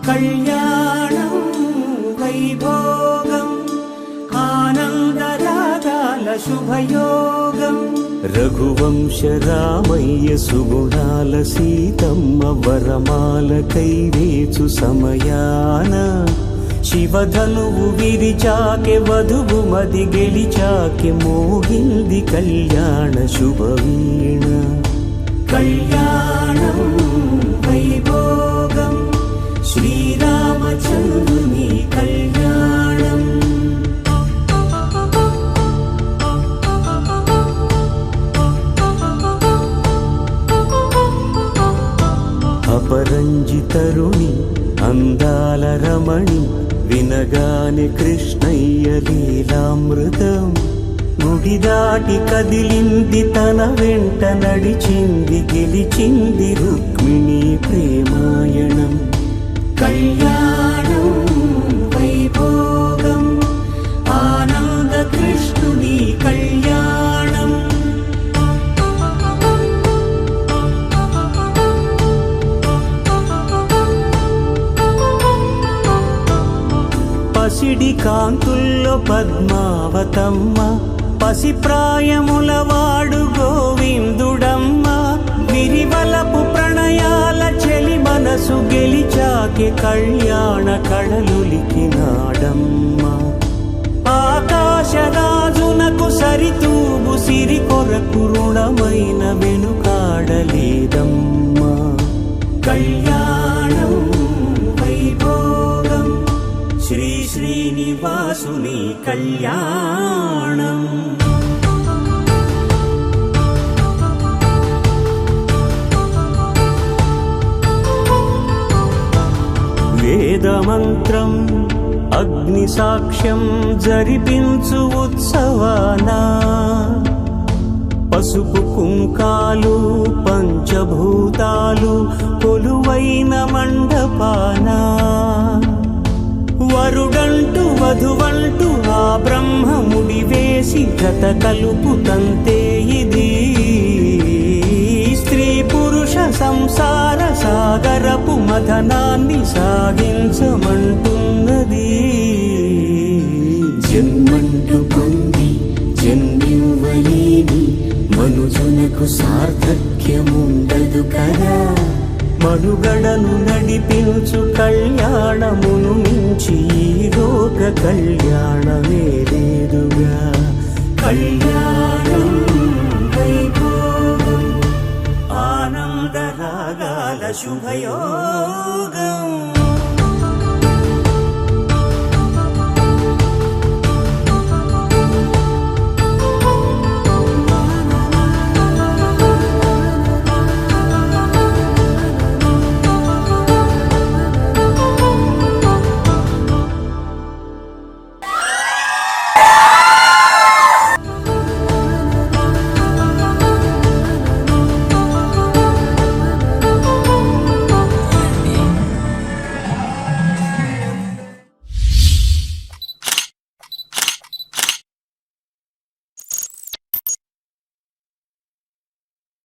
కళ్యాణం వైభోగం ఆనందరాగాల శుభయోగం రఘువంశ రామయ్య సుగుణాల సీతమ్మ వరమాల కైవేచు సమయాన శివధనువు విరిచాకె వధువు మది గెలిచాకె మోగింది కళ్యాణ శుభవీణ కళ్యాణం వైభోగం శ్రీరామచంద్రుని కళ్యాణం అపరంజితరుణి అందాల రమణి వినగానే కృష్ణయ్య లీలామృతం గుడి దాటి కదిలింది తన వెంట నడిచింది గెలిచింది రుక్మిణి ప్రేమాయణం కళ్యాణం వైభోగం ఆనంద కృష్ణుని కళ్యాణం పసిడి కాంతుల్లో పద్మావతమ్మ పసిప్రాయముల వాడు గోవిందుడమ్మ విరివలపు ప్రణయాల చెలి మనసు గెలిచాకె కళ్యాణ కళలులికినాడమ్మ ఆకాశరాజునకు సరితూబు సిరి కొరకు రుణమైన వెనుకాడలేదమ్మ కళ్యాణం వైభోగం శ్రీ శ్రీనివాసుని కళ్యాణం వేదమంత్రం అగ్ని సాక్ష్యం జరిపించు ఉత్సవాన పసుపు కుంకాలు పంచభూతాలు కొలువైన మండపాన వరుడంటూ వధువంటూ ఆ బ్రహ్మముడి వేసి జత కలుపుతంతే ఇది స్త్రీ పురుష సంసార సాగరపు మథనాన్ని సాగించమంటున్నది జన్మంటూ పొంది జన్మివ్వలేని మనుజునకు సార్థక్యముండదు కదా మనుగడను నడిపించు కళ్యాణమును మించి ఈ లోక కళ్యాణమే లేదుగా కళ్యాణం వైభోగం ఆనందరాగాల శుభయోగం